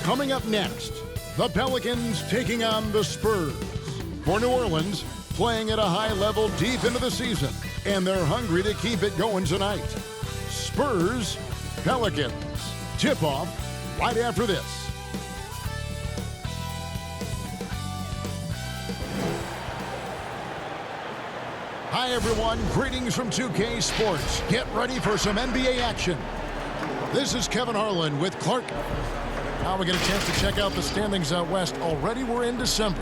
Coming up next, the Pelicans taking on the Spurs. For New Orleans, playing at a high level deep into the season, and they're hungry to keep it going tonight. Spurs, Pelicans. Tip-off right after this. Hi, everyone. Greetings from 2K Sports. Get ready for some NBA action. This is Kevin Harlan with Clark. Now we get a chance to check out the standings out west. Already we're in December.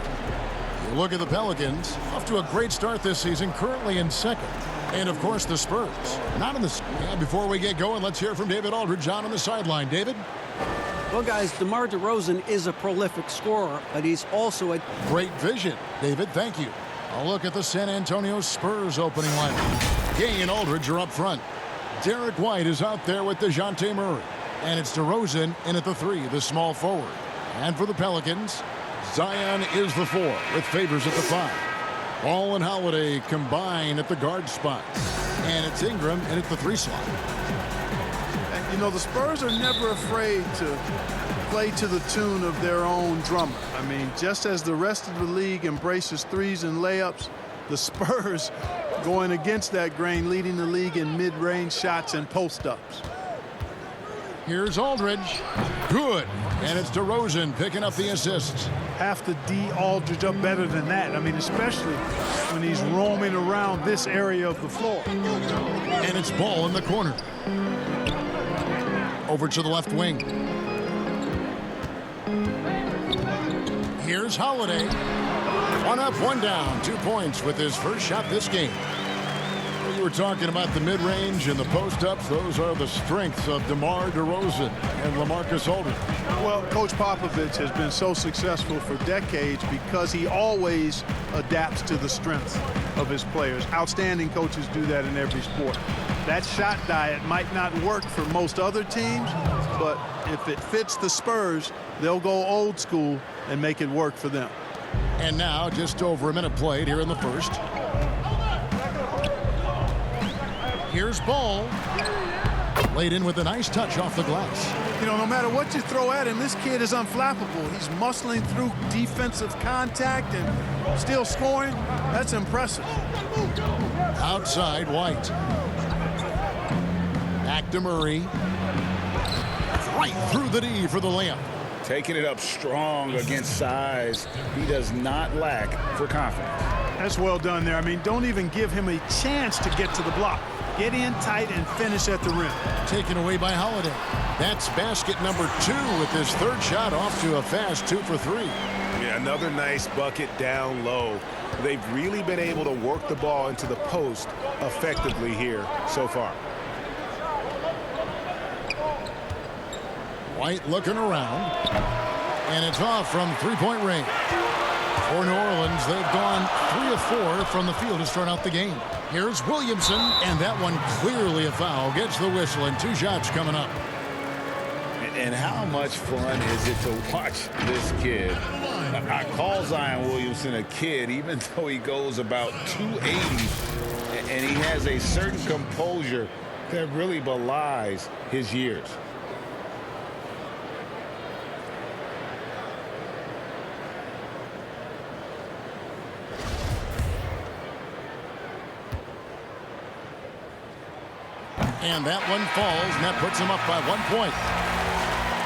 You look at the Pelicans, off to a great start this season, currently in second. And, of course, the Spurs. Not in the... And before we get going, let's hear from David Aldridge on the sideline. David? Well, guys, DeMar DeRozan is a prolific scorer, but he's also a... Great vision, David. Thank you. A look at the San Antonio Spurs opening lineup. Gay and Aldridge are up front. Derek White is out there with DeJounte Murray. And it's DeRozan in at the 3, the small forward. And for the Pelicans, Zion is the 4 with Favors at the 5. Ball and Holiday combine at the guard spot. And it's Ingram in at the 3 slot. And, you know, the Spurs are never afraid to play to the tune of their own drummer. I mean, just as the rest of the league embraces threes and layups, the Spurs going against that grain, leading the league in mid-range shots and post-ups. Here's Aldridge. Good. And it's DeRozan picking up the assists. Have to D Aldridge up better than that. I mean, especially when he's roaming around this area of the floor. And it's Ball in the corner. Over to the left wing. Here's Holiday. 1 up, 1 down. 2 points with his first shot this game. You were talking about the mid-range and the post-ups. Those are the strengths of DeMar DeRozan and LaMarcus Aldridge. Well, Coach Popovich has been so successful for decades because he always adapts to the strengths of his players. Outstanding coaches do that in every sport. That shot diet might not work for most other teams, but if it fits the Spurs, they'll go old school and make it work for them. And now, just over a minute played here in the first. Here's Ball. Laid in with a nice touch off the glass. You know, no matter what you throw at him, this kid is unflappable. He's muscling through defensive contact and still scoring. That's impressive. Outside, White. Back to Murray. Right through the D for the layup. Taking it up strong against size. He does not lack for confidence. That's well done there. I mean, don't even give him a chance to get to the block. Get in tight and finish at the rim. Taken away by Holiday. That's basket number 2 with his third shot off to a fast 2 for 3. Yeah, another nice bucket down low. They've really been able to work the ball into the post effectively here so far. White looking around. And it's off from three-point range. For New Orleans, they've gone 3 of 4 from the field to start out the game. Here's Williamson, and that one clearly a foul. Gets the whistle, and 2 shots coming up. And how much fun is it to watch this kid? I call Zion Williamson a kid, even though he goes about 280, and he has a certain composure that really belies his years. And that one falls, and that puts him up by 1 point.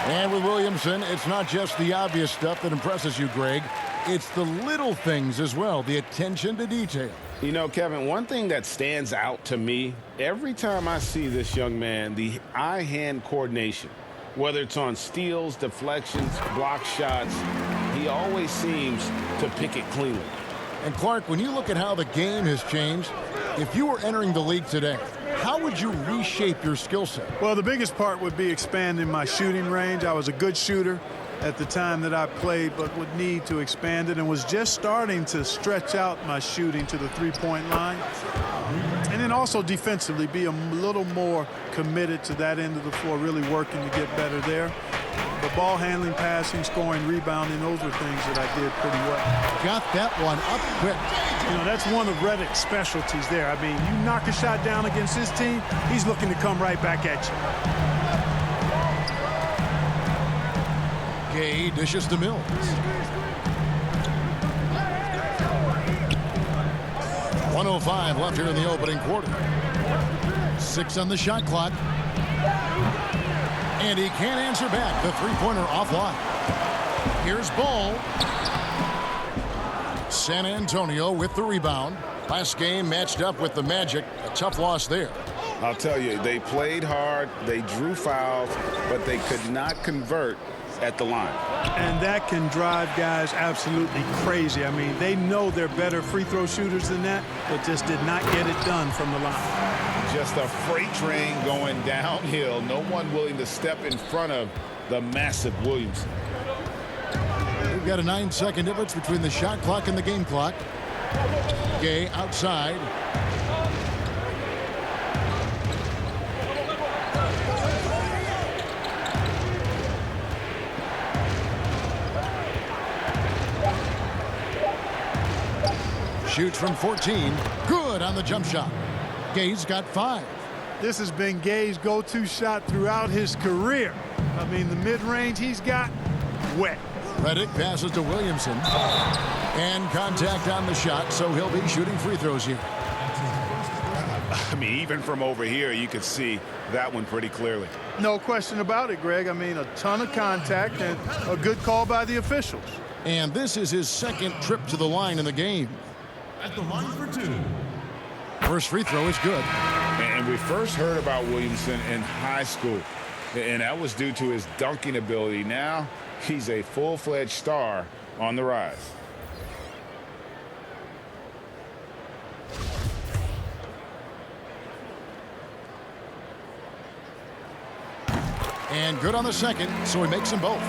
And with Williamson, it's not just the obvious stuff that impresses you, Greg. It's the little things as well, the attention to detail. You know, Kevin, one thing that stands out to me, every time I see this young man, the eye-hand coordination, whether it's on steals, deflections, block shots, he always seems to pick it cleanly. And Clark, when you look at how the game has changed, if you were entering the league today, how would you reshape your skill set? Well, the biggest part would be expanding my shooting range. I was a good shooter at the time that I played, but would need to expand it and was just starting to stretch out my shooting to the three-point line. And then also defensively be a little more committed to that end of the floor, really working to get better there. The ball handling, passing, scoring, rebounding, those were things that I did pretty well. Got that one up quick. You know, that's one of Redick's specialties there. I mean, you knock a shot down against his team, he's looking to come right back at you. Gay dishes to Mills. .105 left here in the opening quarter. 6 on the shot clock. And he can't answer back. The three-pointer offline. Here's Ball. San Antonio with the rebound. Last game matched up with the Magic. A tough loss there. I'll tell you, they played hard, they drew fouls, but they could not convert at the line. And that can drive guys absolutely crazy. I mean, they know they're better free throw shooters than that, but just did not get it done from the line. Just a freight train going downhill. No one willing to step in front of the massive Williams. We've got a 9-second difference between the shot clock and the game clock. Gay outside. Shoots from 14. Good on the jump shot. Gay's got 5. This has been Gay's go-to shot throughout his career. I mean, the mid-range he's got, wet. Redick passes to Williamson. And contact on the shot, so he'll be shooting free throws here. I mean, even from over here, you could see that one pretty clearly. No question about it, Greg. I mean, a ton of contact and a good call by the officials. And this is his second trip to the line in the game. At the line for 2. First free throw is good. And we first heard about Williamson in high school, and that was due to his dunking ability. Now he's a full-fledged star on the rise. And good on the second, so he makes them both.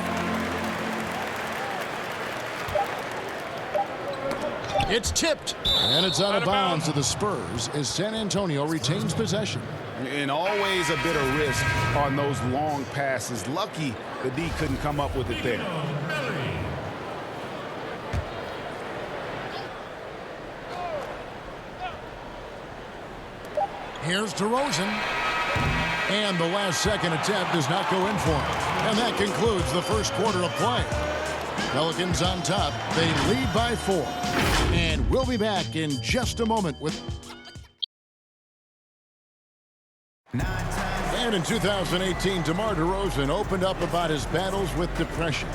It's tipped, and it's out of bounds to the Spurs as San Antonio retains possession. And always a bit of risk on those long passes. Lucky the D couldn't come up with it there. Here's DeRozan. And the last second attempt does not go in for him. And that concludes the first quarter of play. Pelicans on top. They lead by 4. And we'll be back in just a moment with... And in 2018, DeMar DeRozan opened up about his battles with depression,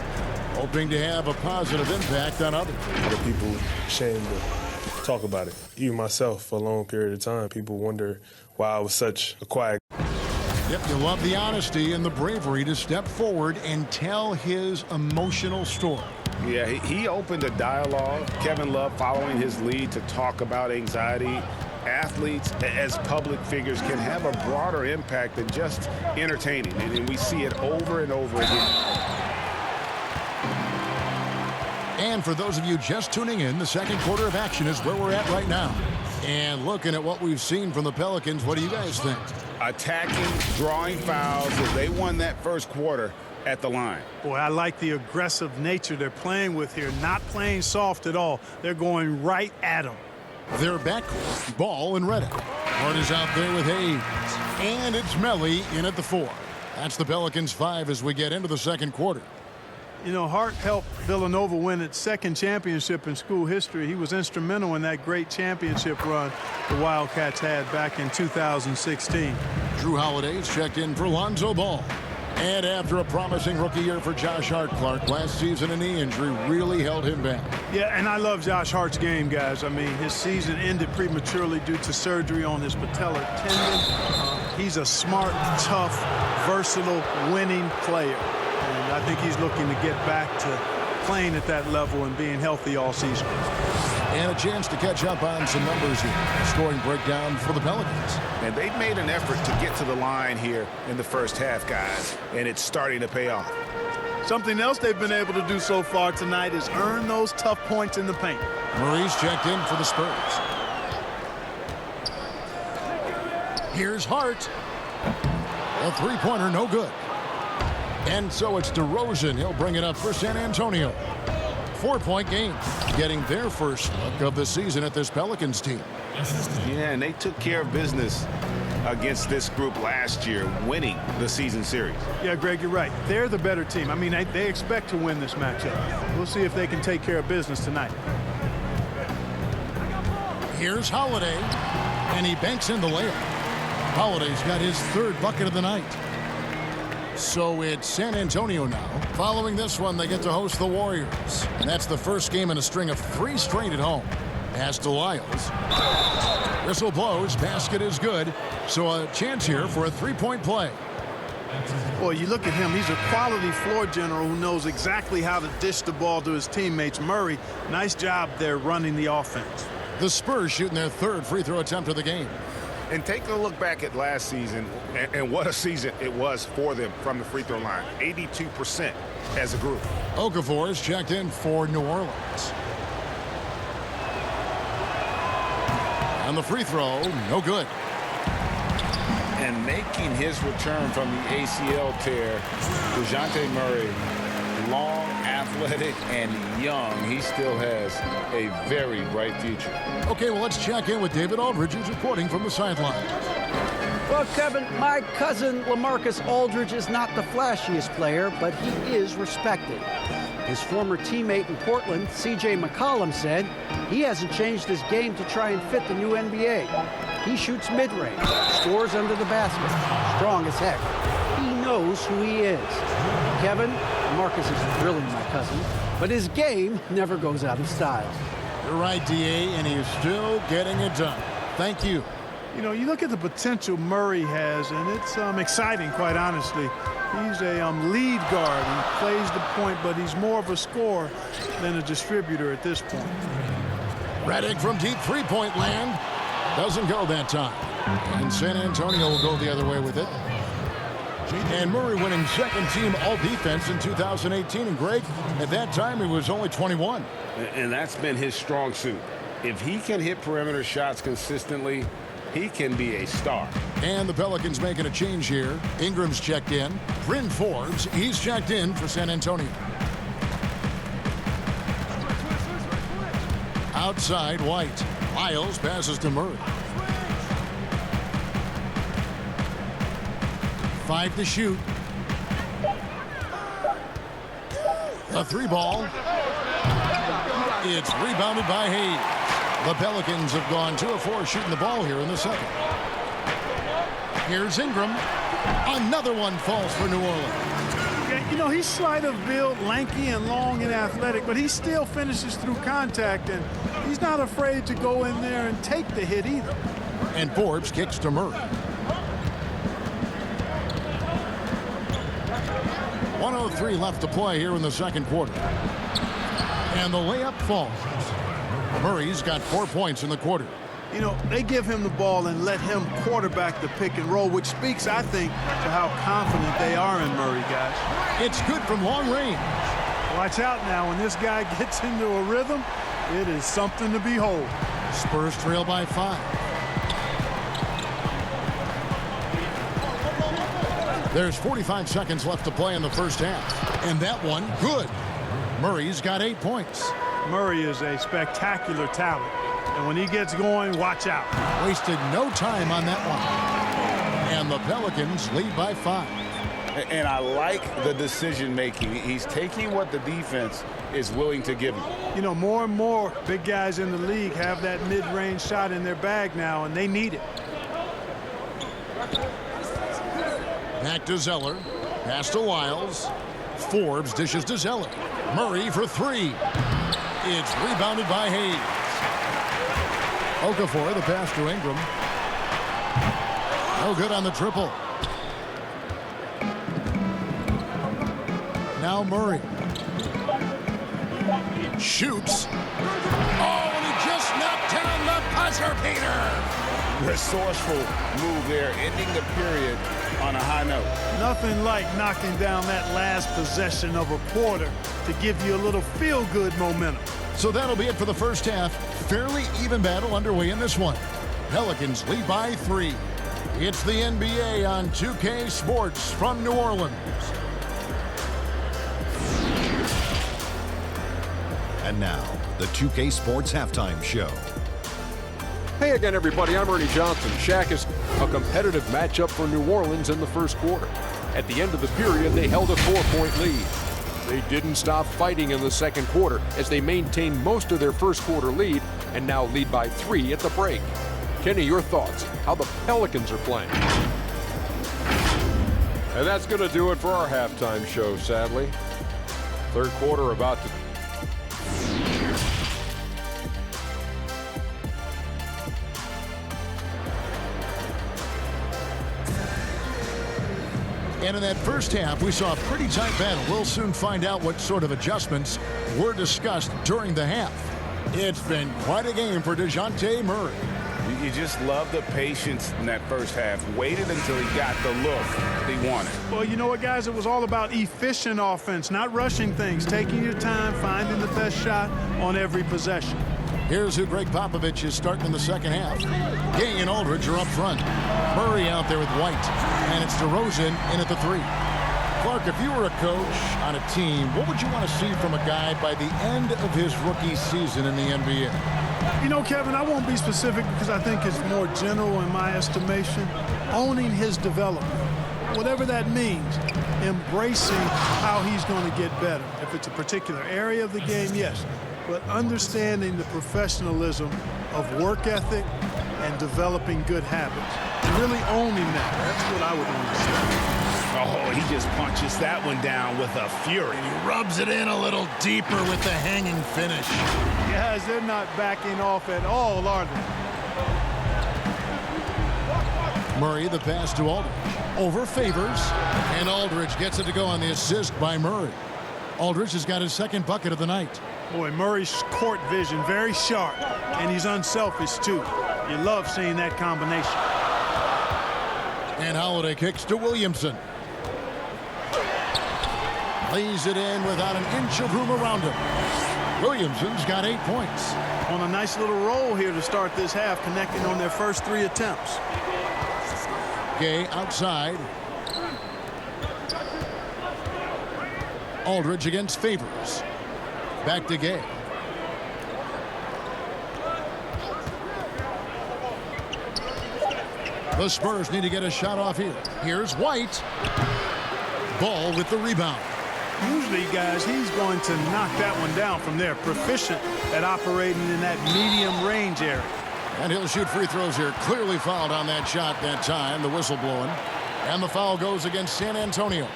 hoping to have a positive impact on others. A lot of people ashamed to talk about it. Even myself, for a long period of time, people wonder why I was such a quiet. Yep, you love the honesty and the bravery to step forward and tell his emotional story. Yeah, he opened a dialogue. Kevin Love following his lead to talk about anxiety. Athletes, as public figures, can have a broader impact than just entertaining. And we see it over and over again. And for those of you just tuning in, the second quarter of action is where we're at right now. And looking at what we've seen from the Pelicans, what do you guys think? Attacking, drawing fouls as they won that first quarter at the line. Boy, I like the aggressive nature they're playing with here. Not playing soft at all. They're going right at them. Their backcourt, Ball and Redick. Hart is out there with Hayes. And it's Melly in at the 4. That's the Pelicans 5 as we get into the second quarter. You know, Hart helped Villanova win its second championship in school history. He was instrumental in that great championship run the Wildcats had back in 2016. Drew Holiday's checked in for Lonzo Ball. And after a promising rookie year for Josh Hart, Clark, last season a knee injury really held him back. Yeah, and I love Josh Hart's game, guys. I mean, his season ended prematurely due to surgery on his patellar tendon. He's a smart, tough, versatile, winning player. And I think he's looking to get back to playing at that level and being healthy all season. And a chance to catch up on some numbers here. Scoring breakdown for the Pelicans. And they've made an effort to get to the line here in the first half, guys, and it's starting to pay off. Something else they've been able to do so far tonight is earn those tough points in the paint. Murray's checked in for the Spurs. Here's Hart. A three-pointer, no good. And so it's DeRozan. He'll bring it up for San Antonio. 4-point game, getting their first look of the season at this Pelicans team. Yeah, and they took care of business against this group last year, winning the season series. Yeah, Greg, you're right. They're the better team. I mean, they expect to win this matchup. We'll see if they can take care of business tonight. Here's Holiday, and he banks in the layup. Holiday's got his third bucket of the night. So it's San Antonio now. Following this one, they get to host the Warriors. And that's the first game in a string of 3 straight at home. Pass to Lyles. Whistle blows, basket is good. So a chance here for a 3-point play. Boy, you look at him, he's a quality floor general who knows exactly how to dish the ball to his teammates. Murray, nice job there running the offense. The Spurs shooting their third free throw attempt of the game. And take a look back at last season and what a season it was for them from the free throw line. 82% as a group. Okafor is checked in for New Orleans. And the free throw, no good. And making his return from the ACL tear, DeJounte Murray, long, athletic, and young. He still has a very bright future. Okay, well, let's check in with David Aldridge, who's reporting from the sideline. Well, Kevin, my cousin LaMarcus Aldridge is not the flashiest player, but he is respected. His former teammate in Portland, C.J. McCollum, said he hasn't changed his game to try and fit the new NBA. He shoots mid-range, scores under the basket, strong as heck. He knows who he is. Kevin, Marcus is drilling my cousin, but his game never goes out of style. You're right, D.A., and he's still getting it done. Thank you. You know, you look at the potential Murray has, and it's exciting, quite honestly. He's a lead guard. He plays the point, but he's more of a scorer than a distributor at this point. Redick from deep three-point land. Doesn't go that time. And San Antonio will go the other way with it. And Murray winning second-team all-defense in 2018. And Greg, at that time, he was only 21. And that's been his strong suit. If he can hit perimeter shots consistently, he can be a star. And the Pelicans making a change here. Ingram's checked in. Bryn Forbes, he's checked in for San Antonio. Outside, White. Lyles passes to Murray. 5 to shoot. The 3-ball. It's rebounded by Hayes. The Pelicans have gone 2 of 4 shooting the ball here in the second. Here's Ingram. Another one falls for New Orleans. Yeah, you know, he's slight of build, lanky and long and athletic, but he still finishes through contact, and he's not afraid to go in there and take the hit either. And Forbes kicks to Murray. 1:03 left to play here in the second quarter. And the layup falls. Murray's got 4 points in the quarter. You know, they give him the ball and let him quarterback the pick and roll, which speaks, I think, to how confident they are in Murray, guys. It's good from long range. Watch out now. When this guy gets into a rhythm, it is something to behold. Spurs trail by 5. There's 45 seconds left to play in the first half. And that one, good. Murray's got 8 points. Murray is a spectacular talent. And when he gets going, watch out. Wasted no time on that one. And the Pelicans lead by 5. And I like the decision-making. He's taking what the defense is willing to give him. You know, more and more big guys in the league have that mid-range shot in their bag now, and they need it. Back to Zeller. Pass to Lyles. Forbes dishes to Zeller. Murray for 3. It's rebounded by Hayes. Okafor, the pass to Ingram. No good on the triple. Now Murray. Shoots. Oh, and he just knocked down the buzzer beater. Resourceful move there, ending the period on a high note. Nothing like knocking down that last possession of a quarter to give you a little feel-good momentum. So that'll be it for the first half. Fairly even battle underway in this one. Pelicans lead by 3. It's the NBA on 2K Sports from New Orleans. And now, the 2K Sports Halftime Show. Hey again, everybody. I'm Ernie Johnson. Shaq is a competitive matchup for New Orleans in the first quarter. At the end of the period, they held a 4-point lead. They didn't stop fighting in the second quarter as they maintained most of their first quarter lead and now lead by 3 at the break. Kenny, your thoughts? How the Pelicans are playing? And that's going to do it for our halftime show, sadly. Third quarter about to... And in that first half, we saw a pretty tight battle. We'll soon find out what sort of adjustments were discussed during the half. It's been quite a game for DeJounte Murray. You just love the patience in that first half. Waited until he got the look he wanted. Well, you know what, guys? It was all about efficient offense, not rushing things, taking your time, finding the best shot on every possession. Here's who Greg Popovich is starting in the second half. Gay and Aldridge are up front. Murray out there with White. And it's DeRozan in at the 3. Clark, if you were a coach on a team, what would you want to see from a guy by the end of his rookie season in the NBA? You know, Kevin, I won't be specific because I think it's more general in my estimation. Owning his development, whatever that means, embracing how he's going to get better. If it's a particular area of the game, yes. But understanding the professionalism of work ethic and developing good habits. Really owning that. That's what I would want to see. Oh, he just punches that one down with a fury. He rubs it in a little deeper with the hanging finish. Guys, they're not backing off at all, are they? Murray, the pass to Aldridge. Over Favors. And Aldridge gets it to go on the assist by Murray. Aldridge has got his second bucket of the night. Boy, Murray's court vision very sharp, and he's unselfish too. You love seeing that combination. And Holiday kicks to Williamson. Lays it in without an inch of room around him. Williamson's got 8 points. On a nice little roll here to start this half, connecting on their first 3 attempts. Gay outside. Aldridge against Favors. Back to Gay. The Spurs need to get a shot off here. Here's White. Ball with the rebound. Usually, guys, he's going to knock that one down from there. Proficient at operating in that medium range area. And he'll shoot free throws here. Clearly fouled on that shot that time. The whistle blowing. And the foul goes against San Antonio.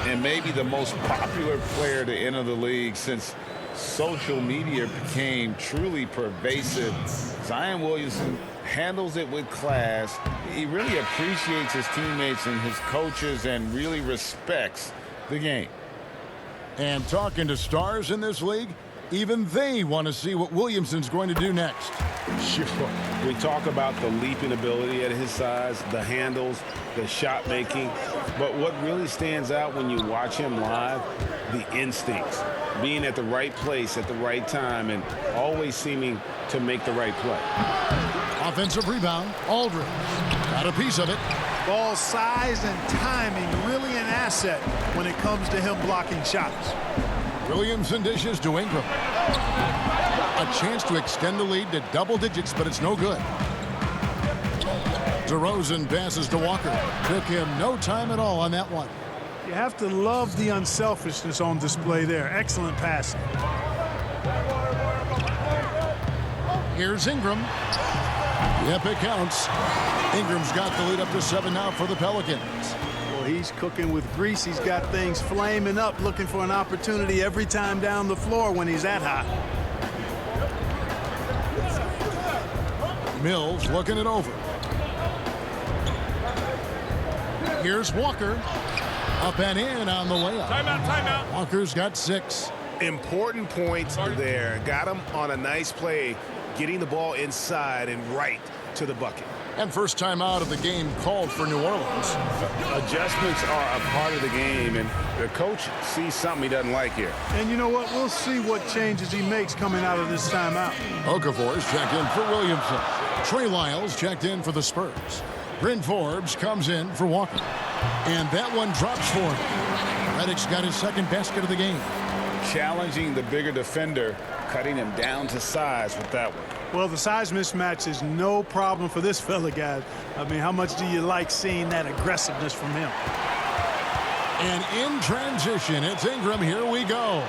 And maybe the most popular player to enter the league since social media became truly pervasive. Zion Williamson handles it with class. He really appreciates his teammates and his coaches and really respects the game. And talking to stars in this league, even they want to see what Williamson's going to do next. Sure. We talk about the leaping ability at his size, the handles, the shot making. But what really stands out when you watch him live, the instincts. Being at the right place at the right time and always seeming to make the right play. Offensive rebound. Aldridge got a piece of it. Ball size and timing really an asset when it comes to him blocking shots. Williamson dishes to Ingram. A chance to extend the lead to double digits, but it's no good. DeRozan passes to Walker. Took him no time at all on that one. You have to love the unselfishness on display there. Excellent passing. Here's Ingram. Yep, it counts. Ingram's got the lead up to 7 now for the Pelicans. Well, he's cooking with grease. He's got things flaming up, looking for an opportunity every time down the floor when he's that hot. Mills looking it over. Here's Walker. Up and in on the layup. Timeout, timeout. Walker's got 6. Important points there. Got him on a nice play, getting the ball inside and right to the bucket. And first time out of the game called for New Orleans. Adjustments are a part of the game, and the coach sees something he doesn't like here. And you know what? We'll see what changes he makes coming out of this timeout. Okafor's checked in for Williamson. Trey Lyles checked in for the Spurs. Bryn Forbes comes in for Walker. And that one drops for him. Redick's got his second basket of the game. Challenging the bigger defender, cutting him down to size with that one. Well, the size mismatch is no problem for this fella, guys. I mean, how much do you like seeing that aggressiveness from him? And in transition, it's Ingram. Here we go.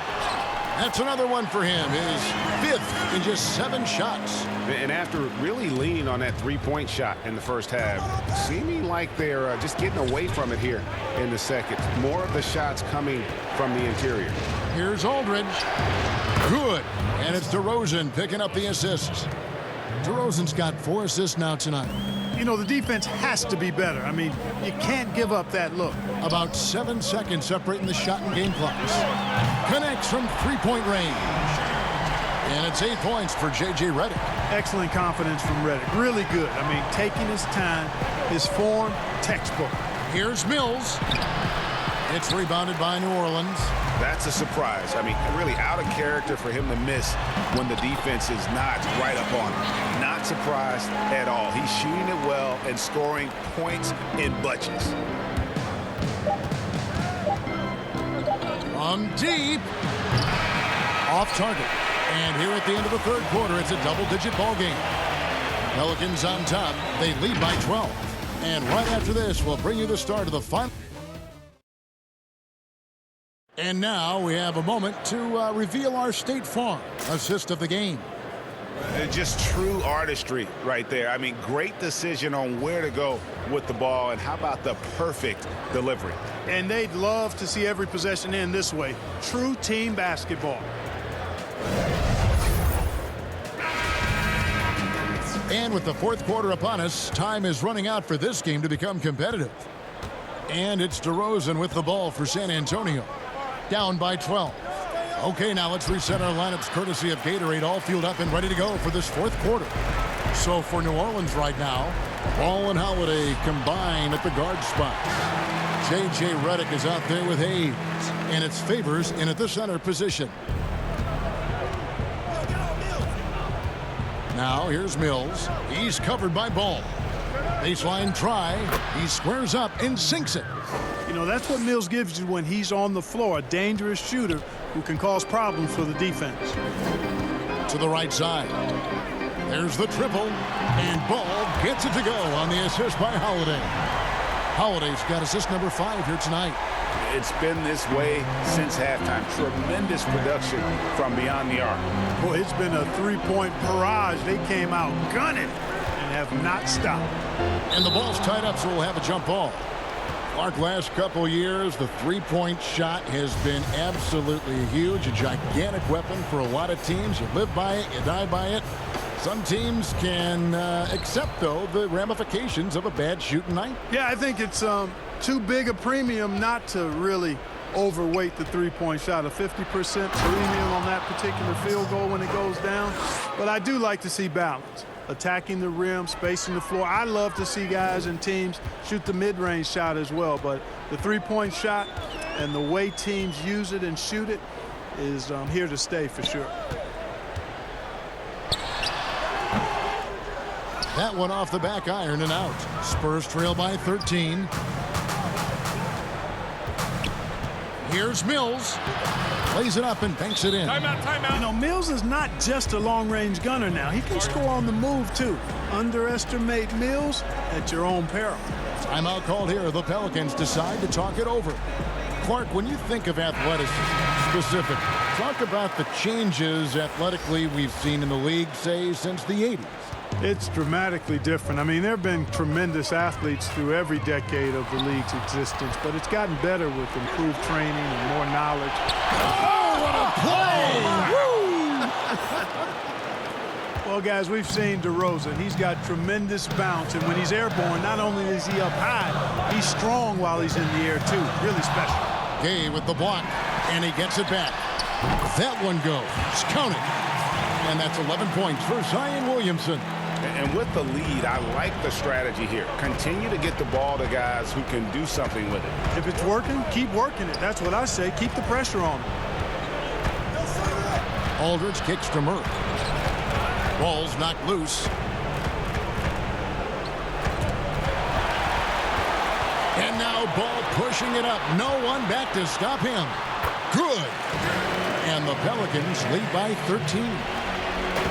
That's another one for him. His 5th in just 7 shots. And after really leaning on that three-point shot in the first half, seeming like they're just getting away from it here in the second. More of the shots coming from the interior. Here's Aldridge. Good. And it's DeRozan picking up the assists. DeRozan's got 4 assists now tonight. You know, the defense has to be better. I mean, you can't give up that look. About 7 seconds separating the shot and game clocks. Connects from 3-point range. And it's 8 points for J.J. Redick. Excellent confidence from Redick. Really good. I mean, taking his time, his form, textbook. Here's Mills. It's rebounded by New Orleans. That's a surprise. I mean, really out of character for him to miss when the defense is not right up on him. Not surprised at all. He's shooting it well and scoring points in bunches. From deep. Off target. And here at the end of the 3rd quarter, it's a double-digit ball game. Pelicans on top. They lead by 12. And right after this, we'll bring you the start of the final. And now we have a moment to reveal our State Farm assist of the game. Just true artistry right there. I mean, great decision on where to go with the ball, and how about the perfect delivery. And they'd love to see every possession end this way. True team basketball. And with the 4th quarter upon us, time is running out for this game to become competitive. And it's DeRozan with the ball for San Antonio. Down by 12. Okay, now let's reset our lineups courtesy of Gatorade, all fueled up and ready to go for this 4th quarter. So for New Orleans right now, Ball and Holiday combine at the guard spot. J.J. Redick is out there with Hayes, and it's Favors in at the center position. Now here's Mills. He's covered by Ball. Baseline try. He squares up and sinks it. You know, that's what Mills gives you when he's on the floor, a dangerous shooter who can cause problems for the defense. To the right side. There's the triple, and Ball gets it to go on the assist by Holiday. Holiday's got assist number 5 here tonight. It's been this way since halftime. Tremendous production from beyond the arc. Boy, it's been a 3-point barrage. They came out gunning and have not stopped. And the ball's tied up, so we'll have a jump ball. Clark, last couple years, the 3-point shot has been absolutely huge, a gigantic weapon for a lot of teams. You live by it, you die by it. Some teams can accept, though, the ramifications of a bad shooting night. Yeah, I think it's too big a premium not to really overweight the 3-point shot. A 50% premium on that particular field goal when it goes down. But I do like to see balance. Attacking the rim, spacing the floor. I love to see guys and teams shoot the mid-range shot as well, but the 3-point shot and the way teams use it and shoot it is here to stay for sure. That one off the back iron and out. Spurs trail by 13. Here's Mills. Plays it up and banks it in. Timeout, timeout. You know, Mills is not just a long-range gunner now. He can score on the move, too. Underestimate Mills at your own peril. Timeout called here. The Pelicans decide to talk it over. Clark, when you think of athleticism specific, talk about the changes athletically we've seen in the league, say, since the 80s. It's dramatically different. I mean, there have been tremendous athletes through every decade of the league's existence, but it's gotten better with improved training and more knowledge. Oh, what a play! Well, guys, we've seen DeRozan. He's got tremendous bounce, and when he's airborne, not only is he up high, he's strong while he's in the air, too. Really special. Gay with the block, and he gets it back. That one goes. Count it. And that's 11 points for Zion Williamson. And with the lead, I like the strategy here. Continue to get the ball to guys who can do something with it. If it's working, keep working it. That's what I say. Keep the pressure on him. Aldridge kicks to Murray. Ball's knocked loose. And now Ball pushing it up. No one back to stop him. Good. And the Pelicans lead by 13.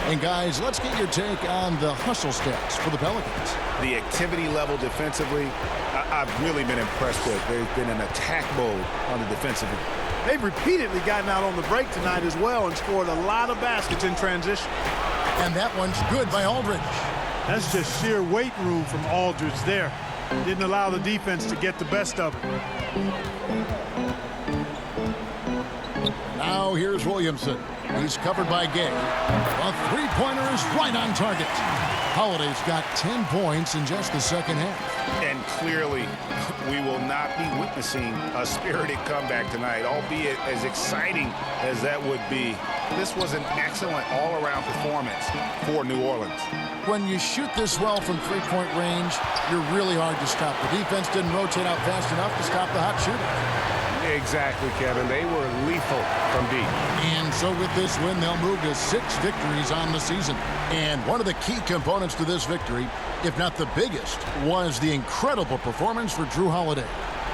And guys, let's get your take on the hustle stats for the Pelicans. The activity level defensively, I've really been impressed with. They've been in attack mode on the defensive end. They've repeatedly gotten out on the break tonight as well and scored a lot of baskets in transition. And that one's good by Aldridge. That's just sheer weight room from Aldridge there. Didn't allow the defense to get the best of it. Now here's Williamson. He's covered by Gay. A three-pointer is right on target. Holiday's got 10 points in just the second half. And clearly, we will not be witnessing a spirited comeback tonight, albeit as exciting as that would be. This was an excellent all-around performance for New Orleans. When you shoot this well from three-point range, you're really hard to stop. The defense didn't rotate out fast enough to stop the hot shooter. Exactly, Kevin. They were lethal from deep. And so with this win, they'll move to 6 victories on the season. And one of the key components to this victory, if not the biggest, was the incredible performance for Jrue Holiday.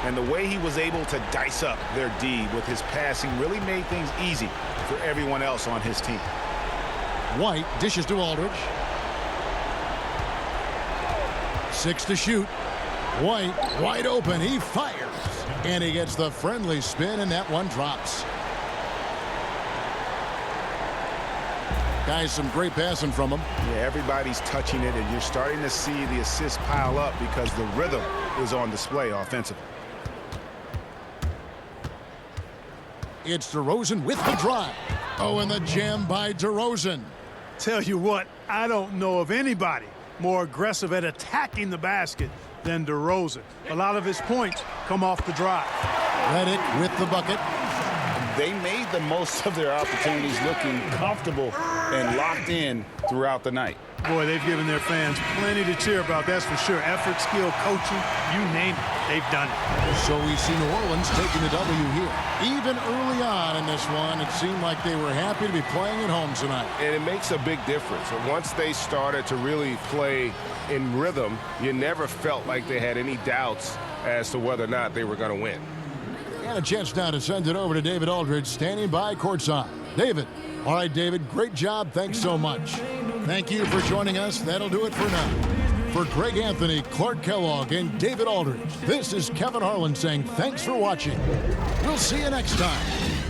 And the way he was able to dice up their D with his passing really made things easy for everyone else on his team. White dishes to Aldridge. 6 to shoot. White wide open. He fires. And he gets the friendly spin, and that one drops. Guys, some great passing from him. Yeah, everybody's touching it, and you're starting to see the assists pile up because the rhythm is on display offensively. It's DeRozan with the drive. Oh, and the jam by DeRozan. Tell you what, I don't know of anybody more aggressive at attacking the basket than DeRozan. A lot of his points come off the drive. Redick with the bucket. They made the most of their opportunities, looking comfortable and locked in throughout the night. Boy, they've given their fans plenty to cheer about, that's for sure. Effort, skill, coaching, you name it, they've done it. So we see New Orleans taking the W here. Even early on in this one, it seemed like they were happy to be playing at home tonight. And it makes a big difference. And once they started to really play in rhythm, you never felt like they had any doubts as to whether or not they were going to win. And a chance now to send it over to David Aldridge, standing by courtside. David. All right, David, great job. Thanks so much. Thank you for joining us. That'll do it for now. For Greg Anthony, Clark Kellogg, and David Aldridge, this is Kevin Harlan saying thanks for watching. We'll see you next time.